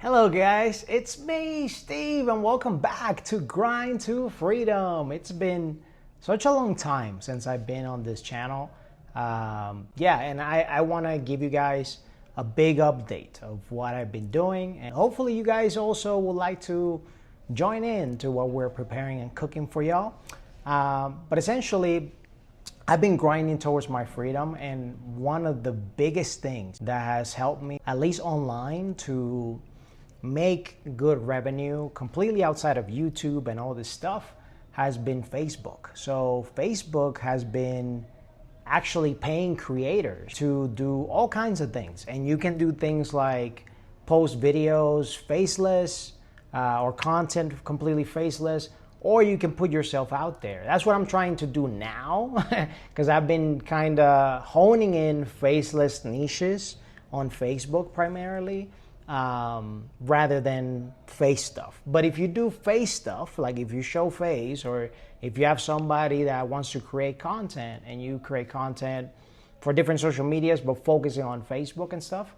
Hello guys, it's me, Steve, and welcome back to Grind to Freedom. It's been such a long time since I've been on this channel. And I want to give you guys a big update of what I've been doing, and hopefully you guys also would like to join in to what we're preparing and cooking for y'all. But essentially, I've been grinding towards my freedom, and one of the biggest things that has helped me, at least online, to make good revenue completely outside of YouTube and all this stuff has been Facebook. So Facebook has been actually paying creators to do all kinds of things, and you can do things like post videos faceless or content completely faceless, or you can put yourself out there. That's what I'm trying to do now because I've been kind of honing in faceless niches on Facebook primarily, rather than face stuff. But if you do face stuff, like if you show face, or if you have somebody that wants to create content and you create content for different social medias but focusing on Facebook and stuff,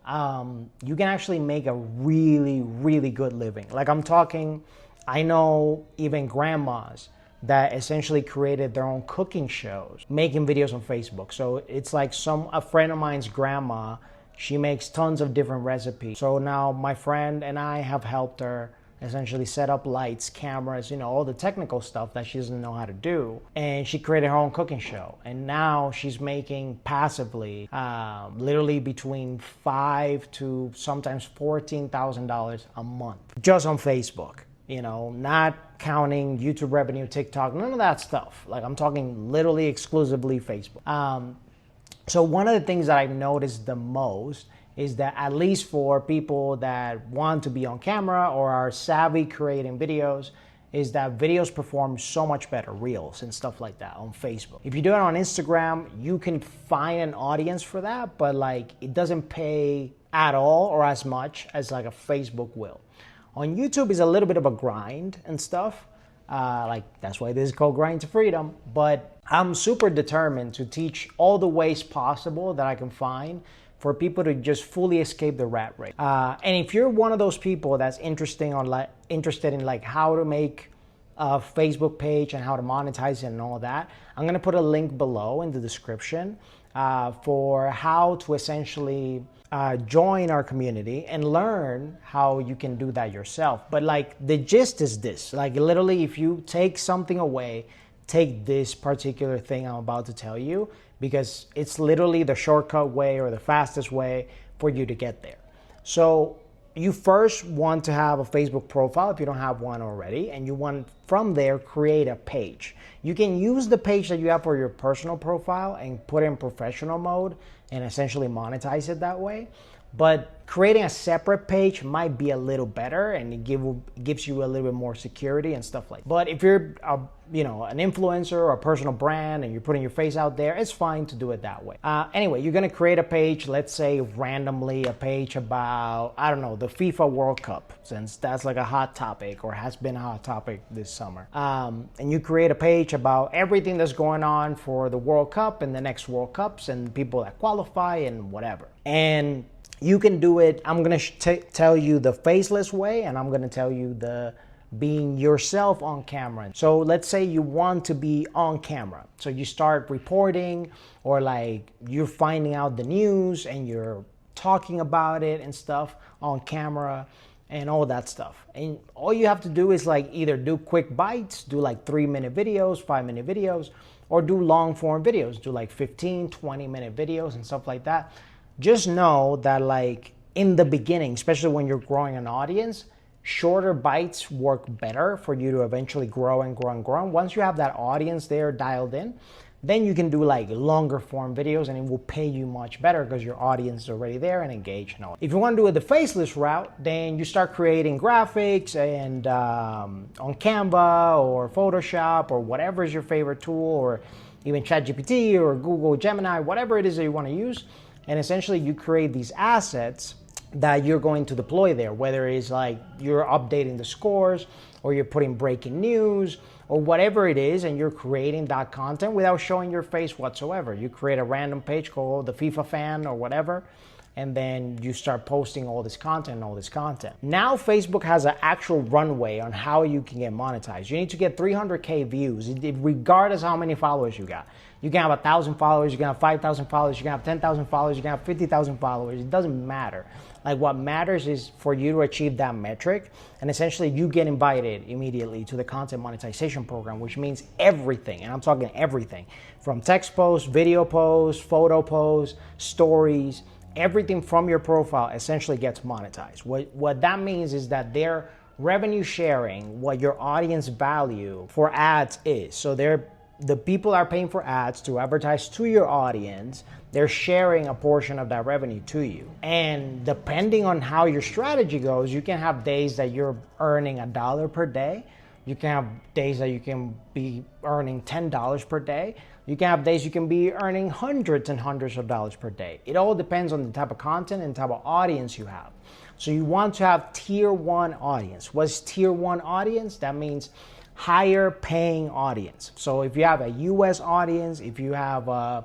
you can actually make a really, really good living. Like I'm talking, I know even grandmas that essentially created their own cooking shows, making videos on Facebook. So it's like a friend of mine's grandma, she makes tons of different recipes. So now my friend and I have helped her essentially set up lights, cameras, all the technical stuff that she doesn't know how to do. And she created her own cooking show. And now she's making passively, literally between $5,000 to sometimes $14,000 a month just on Facebook. Not counting YouTube revenue, TikTok, none of that stuff. Like I'm talking literally exclusively Facebook. So one of the things that I've noticed the most is that, at least for people that want to be on camera or are savvy creating videos, is that videos perform so much better, reels and stuff like that on Facebook. If you do it on Instagram, you can find an audience for that, but it doesn't pay at all or as much as like a Facebook will. On YouTube is a little bit of a grind and stuff. That's why this is called Grind to Freedom. But I'm super determined to teach all the ways possible that I can find for people to just fully escape the rat race. And if you're one of those people that's interested in how to make a Facebook page and how to monetize it and all that, I'm gonna put a link below in the description for how to essentially join our community and learn how you can do that yourself. But the gist is this, literally, if you take something away, take this particular thing I'm about to tell you, because it's literally the shortcut way or the fastest way for you to get there. So you first want to have a Facebook profile if you don't have one already, and you want from there create a page. You can use the page that you have for your personal profile and put it in professional mode and essentially monetize it that way. But creating a separate page might be a little better, and it gives you a little bit more security and stuff like that. But if you're an influencer or a personal brand and you're putting your face out there, it's fine to do it that way. Anyway, you're gonna create a page, let's say randomly a page about, I don't know, the FIFA World Cup, since that's like a hot topic or has been a hot topic this summer. And you create a page about everything that's going on for the World Cup and the next World Cups and people that qualify and whatever. And you can do it, I'm gonna tell you the faceless way, and I'm gonna tell you the being yourself on camera. So let's say you want to be on camera. So you start reporting, or you're finding out the news and you're talking about it and stuff on camera and all that stuff. And all you have to do is either do quick bites, do 3-minute videos, 5-minute videos, or do long form videos, do 15, 20-minute videos and stuff like that. Just know that in the beginning, especially when you're growing an audience, shorter bites work better for you to eventually grow and grow and grow. Once you have that audience there dialed in, then you can do longer form videos, and it will pay you much better because your audience is already there and engaged and all. If you want to do it the faceless route, then you start creating graphics and on Canva or Photoshop or whatever is your favorite tool, or even ChatGPT or Google Gemini, whatever it is that you want to use. And essentially you create these assets that you're going to deploy there, whether it's you're updating the scores, or you're putting breaking news, or whatever it is, and you're creating that content without showing your face whatsoever. You create a random page called the FIFA fan or whatever, and then you start posting all this content and all this content. Now Facebook has an actual runway on how you can get monetized. You need to get 300K views, regardless how many followers you got. You can have 1,000 followers, you can have 5,000 followers, you can have 10,000 followers, you can have 50,000 followers. It doesn't matter. Like, what matters is for you to achieve that metric, and essentially you get invited immediately to the content monetization program, which means everything, and I'm talking everything, from text posts, video posts, photo posts, stories, everything from your profile essentially gets monetized. What that means is that they're revenue sharing what your audience value for ads is. So the people are paying for ads to advertise to your audience. They're sharing a portion of that revenue to you. And depending on how your strategy goes, you can have days that you're earning $1 per day. You can have days that you can be earning $10 per day. You can have days you can be earning hundreds and hundreds of dollars per day. It all depends on the type of content and type of audience you have. So you want to have tier 1 audience. What's tier 1 audience? That means higher paying audience. So if you have a US audience, if you have a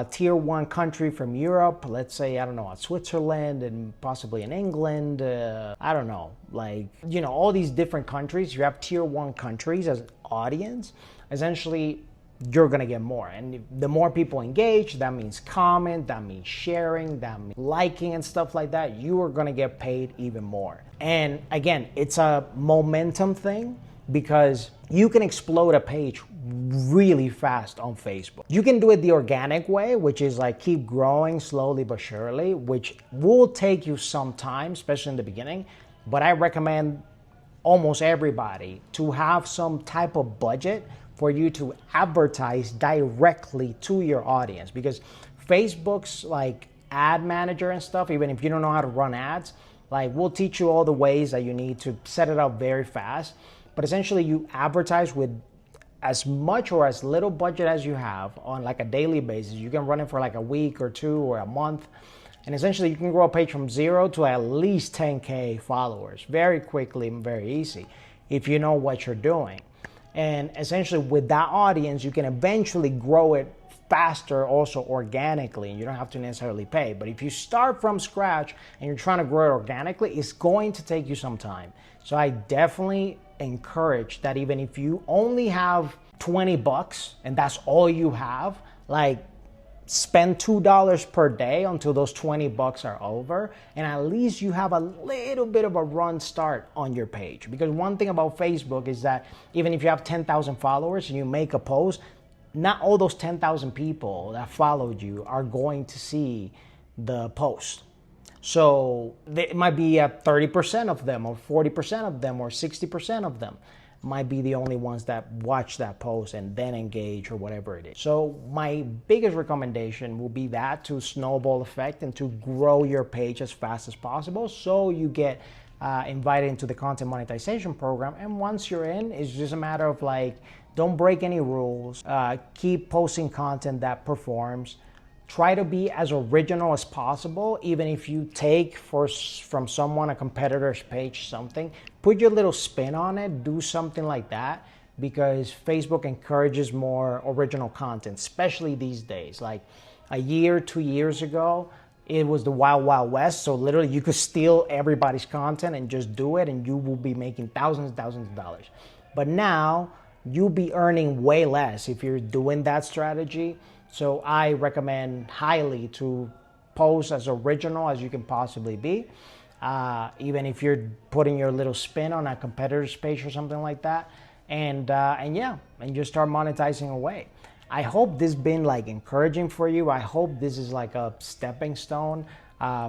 tier 1 country from Europe, let's say, I don't know, Switzerland and possibly in England, I don't know, like, you know, all these different countries, you have tier 1 countries as an audience, essentially you're gonna get more. And the more people engage, that means comment, that means sharing, that means liking and stuff like that, you are gonna get paid even more. And again, it's a momentum thing, because you can explode a page really fast on Facebook. You can do it the organic way, which is like keep growing slowly but surely, which will take you some time, especially in the beginning. But I recommend almost everybody to have some type of budget for you to advertise directly to your audience, because Facebook's like ad manager and stuff, even if you don't know how to run ads, like we'll teach you all the ways that you need to set it up very fast. But essentially you advertise with as much or as little budget as you have on like a daily basis. You can run it for like a week or 2 or a month. And essentially you can grow a page from 0 to at least 10K followers very quickly and very easy if you know what you're doing. And essentially with that audience, you can eventually grow it faster also organically, and you don't have to necessarily pay. But if you start from scratch and you're trying to grow it organically, it's going to take you some time. So I definitely encourage that even if you only have $20 and that's all you have, like spend $2 per day until those $20 are over, and at least you have a little bit of a run start on your page. Because one thing about Facebook is that even if you have 10,000 followers and you make a post, not all those 10,000 people that followed you are going to see the post. So it might be 30% of them, or 40% of them, or 60% of them might be the only ones that watch that post and then engage or whatever it is. So my biggest recommendation will be that, to snowball effect and to grow your page as fast as possible so you get invited into the content monetization program. And once you're in, it's just a matter of like, don't break any rules, keep posting content that performs. Try to be as original as possible. Even if you take from someone, a competitor's page, something, put your little spin on it, do something like that, because Facebook encourages more original content, especially these days. Like a year, 2 years ago, it was the wild, wild west. So literally you could steal everybody's content and just do it, and you will be making thousands and thousands of dollars. But now you'll be earning way less if you're doing that strategy. So I recommend highly to post as original as you can possibly be. Even if you're putting your little spin on a competitor's page or something like that. And just start monetizing away. I hope this has been like encouraging for you. I hope this is like a stepping stone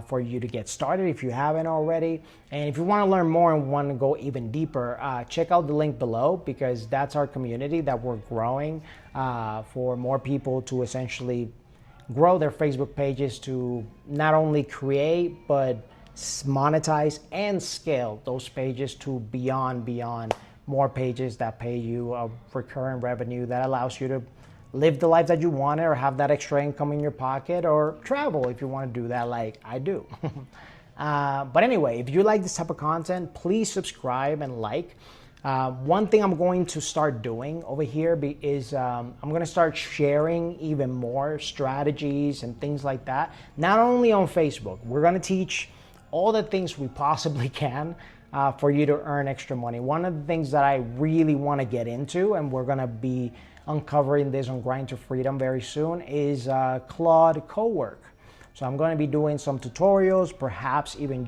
for you to get started if you haven't already. And if you want to learn more and want to go even deeper, check out the link below, because that's our community that we're growing for more people to essentially grow their Facebook pages to not only create but monetize and scale those pages to beyond more pages that pay you a recurring revenue that allows you to live the life that you want, or have that extra income in your pocket, or travel if you want to do that like I do. But anyway, if you like this type of content, please subscribe and like. One thing I'm going to start doing over here is I'm going to start sharing even more strategies and things like that. Not only on Facebook, we're going to teach all the things we possibly can for you to earn extra money. One of the things that I really want to get into, and we're going to be uncovering this on Grind to Freedom very soon, is Claude Cowork. So I'm going to be doing some tutorials, perhaps even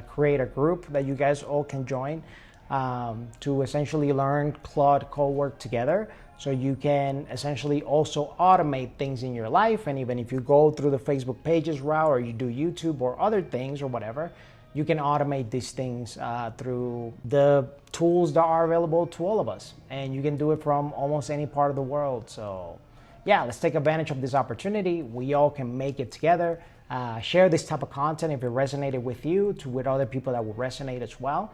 create a group that you guys all can join to essentially learn Claude Cowork together. So you can essentially also automate things in your life. And even if you go through the Facebook pages route, or you do YouTube or other things or whatever, you can automate these things through the tools that are available to all of us. And you can do it from almost any part of the world. So yeah, let's take advantage of this opportunity. We all can make it together. Share this type of content if it resonated with you, with other people that will resonate as well.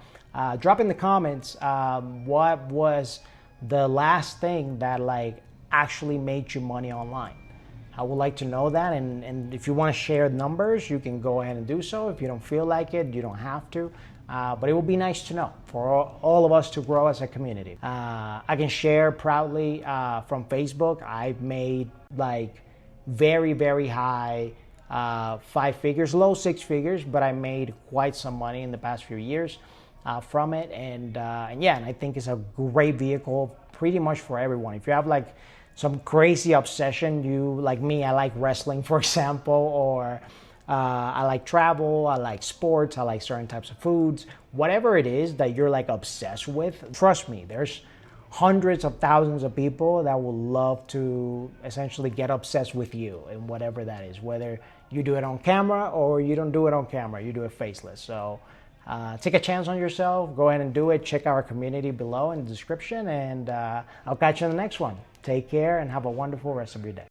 Drop in the comments what was the last thing that actually made you money online. I would like to know that, and if you want to share numbers, you can go ahead and do so. If you don't feel like it, you don't have to. But it would be nice to know for all of us to grow as a community. I can share proudly from Facebook. I've made very, very high 5 figures, low 6 figures, but I made quite some money in the past few years from it. And yeah, and I think it's a great vehicle pretty much for everyone. If you have some crazy obsession, you like me, I like wrestling, for example, or I like travel, I like sports, I like certain types of foods, whatever it is that you're obsessed with, trust me, there's hundreds of thousands of people that will love to essentially get obsessed with you and whatever that is, whether you do it on camera or you don't do it on camera, you do it faceless. So take a chance on yourself, go ahead and do it. Check our community below in the description, and I'll catch you in the next one. Take care and have a wonderful rest of your day.